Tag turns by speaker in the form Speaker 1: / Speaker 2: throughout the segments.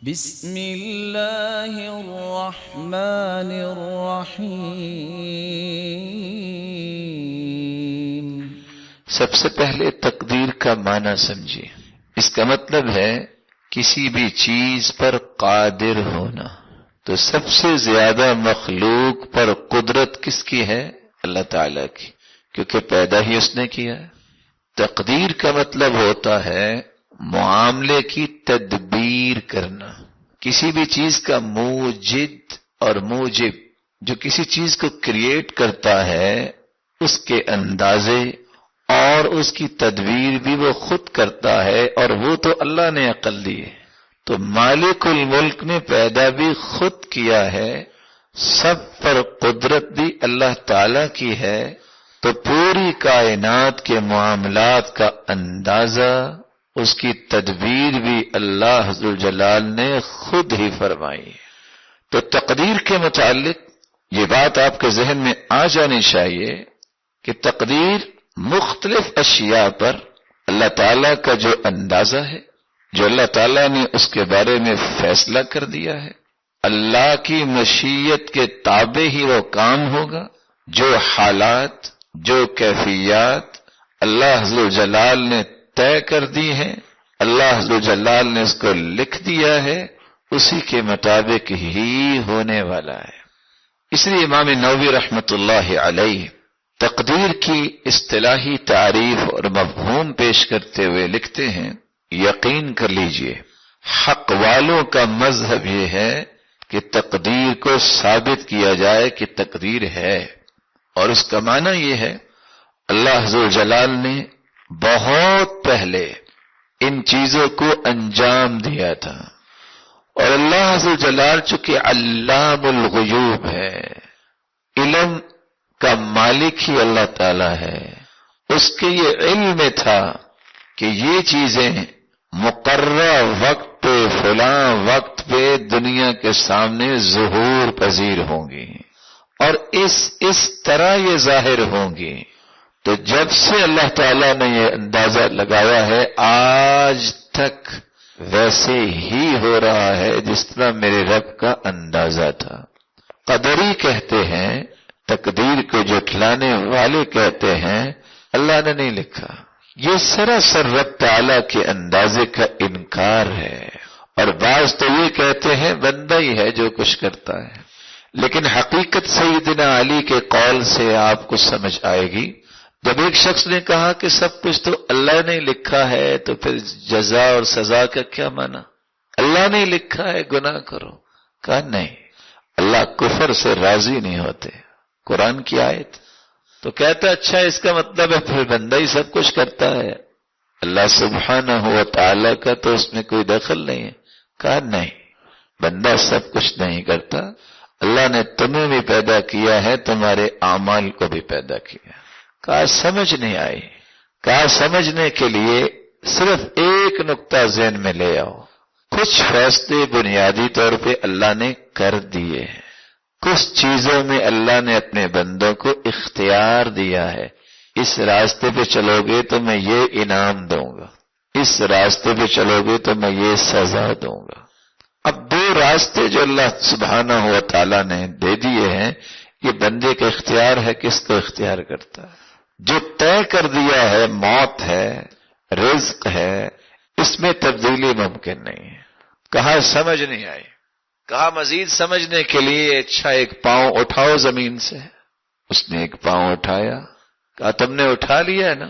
Speaker 1: بسم اللہ الرحمن الرحیم۔
Speaker 2: سب سے پہلے تقدیر کا معنی سمجھیے۔ اس کا مطلب ہے کسی بھی چیز پر قادر ہونا۔ تو سب سے زیادہ مخلوق پر قدرت کس کی ہے؟ اللہ تعالی کی، کیونکہ پیدا ہی اس نے کیا ہے۔ تقدیر کا مطلب ہوتا ہے معاملے کی تدبیر کرنا۔ کسی بھی چیز کا موجد اور موجب، جو کسی چیز کو کریٹ کرتا ہے، اس کے اندازے اور اس کی تدبیر بھی وہ خود کرتا ہے، اور وہ تو اللہ نے عقل دی ہے۔ تو مالک الملک نے پیدا بھی خود کیا ہے، سب پر قدرت بھی اللہ تعالی کی ہے۔ تو پوری کائنات کے معاملات کا اندازہ، اس کی تدبیر بھی اللہ ذوالجلال نے خود ہی فرمائی ہے۔ تو تقدیر کے متعلق یہ بات آپ کے ذہن میں آ جانی چاہیے کہ تقدیر مختلف اشیاء پر اللہ تعالیٰ کا جو اندازہ ہے، جو اللہ تعالیٰ نے اس کے بارے میں فیصلہ کر دیا ہے، اللہ کی مشیت کے تابع ہی وہ کام ہوگا۔ جو حالات، جو کیفیات اللہ ذوالجلال نے طے کر دی ہیں، اللہ ذوالجلال نے اس کو لکھ دیا ہے، اسی کے مطابق ہی ہونے والا ہے۔ اس لیے امام نووی رحمۃ اللہ علیہ تقدیر کی اصطلاحی تعریف اور مفہوم پیش کرتے ہوئے لکھتے ہیں، یقین کر لیجئے حق والوں کا مذہب یہ ہے کہ تقدیر کو ثابت کیا جائے کہ تقدیر ہے، اور اس کا معنی یہ ہے اللہ ذوالجلال نے بہت پہلے ان چیزوں کو انجام دیا تھا، اور اللہ ذوالجلال چونکہ علام الغیوب ہے، علم کا مالک ہی اللہ تعالی ہے، اس کے یہ علم میں تھا کہ یہ چیزیں مقررہ وقت پہ فلاں وقت پہ دنیا کے سامنے ظہور پذیر ہوں گی، اور اس طرح یہ ظاہر ہوں گی۔ تو جب سے اللہ تعالیٰ نے یہ اندازہ لگایا ہے، آج تک ویسے ہی ہو رہا ہے جس طرح میرے رب کا اندازہ تھا۔ قدری کہتے ہیں، تقدیر کو جھٹلانے والے کہتے ہیں اللہ نے نہیں لکھا۔ یہ سراسر رب تعالیٰ کے اندازے کا انکار ہے، اور بعض تو یہ کہتے ہیں بندہ ہی ہے جو کچھ کرتا ہے۔ لیکن حقیقت سیدنا علی کے قول سے آپ کو سمجھ آئے گی۔ جب ایک شخص نے کہا کہ سب کچھ تو اللہ نے لکھا ہے، تو پھر جزا اور سزا کا کیا معنی؟ اللہ نے لکھا ہے گناہ کرو۔ کہا نہیں، اللہ کفر سے راضی نہیں ہوتے، قرآن کی آیت۔ تو کہتا اچھا اس کا مطلب ہے پھر بندہ ہی سب کچھ کرتا ہے، اللہ سبحانہ و تعالی کا تو اس میں کوئی دخل نہیں ہے۔ کہا نہیں، بندہ سب کچھ نہیں کرتا، اللہ نے تمہیں بھی پیدا کیا ہے، تمہارے اعمال کو بھی پیدا کیا۔ کہا سمجھ نہیں آئی۔ کہا سمجھنے کے لیے صرف ایک نقطہ ذہن میں لے آؤ، کچھ فیصلے بنیادی طور پہ اللہ نے کر دیے ہیں، کچھ چیزوں میں اللہ نے اپنے بندوں کو اختیار دیا ہے، اس راستے پہ چلو گے تو میں یہ انعام دوں گا، اس راستے پہ چلو گے تو میں یہ سزا دوں گا۔ اب دو راستے جو اللہ سبحانہ و تعالیٰ نے دے دیے ہیں، یہ بندے کا اختیار ہے، کس کو اختیار کرتا ہے؟ جو طے کر دیا ہے، موت ہے، رزق ہے، اس میں تبدیلی ممکن نہیں ہے۔ کہا سمجھ نہیں آئی۔ کہا مزید سمجھنے کے لیے اچھا ایک پاؤں اٹھاؤ زمین سے۔ اس نے ایک پاؤں اٹھایا۔ کہا تم نے اٹھا لیا ہے نا؟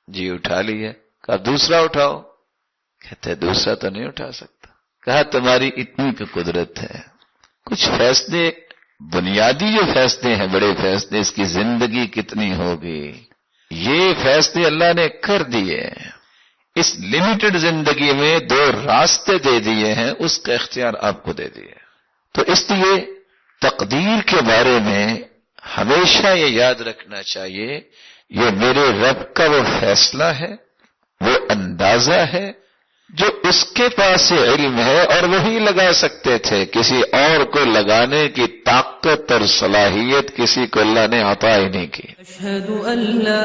Speaker 2: جی اٹھا لیا۔ کہا دوسرا اٹھاؤ۔ کہتے دوسرا تو نہیں اٹھا سکتا۔ کہا تمہاری اتنی کی قدرت ہے، کچھ فیصلے بنیادی جو فیصلے ہیں، بڑے فیصلے، اس کی زندگی کتنی ہوگی، یہ فیصلے اللہ نے کر دیے۔ اس لمیٹڈ زندگی میں دو راستے دے دیے ہیں، اس کا اختیار آپ کو دے دیے۔ تو اس لیے تقدیر کے بارے میں ہمیشہ یہ یاد رکھنا چاہیے، یہ میرے رب کا وہ فیصلہ ہے، وہ اندازہ ہے جو اس کے پاس علم ہے، اور وہی لگا سکتے تھے، کسی اور کو لگانے کی طاقت اور صلاحیت کسی کو اللہ نے عطا ہی نہیں کی۔
Speaker 1: اشہد ان لا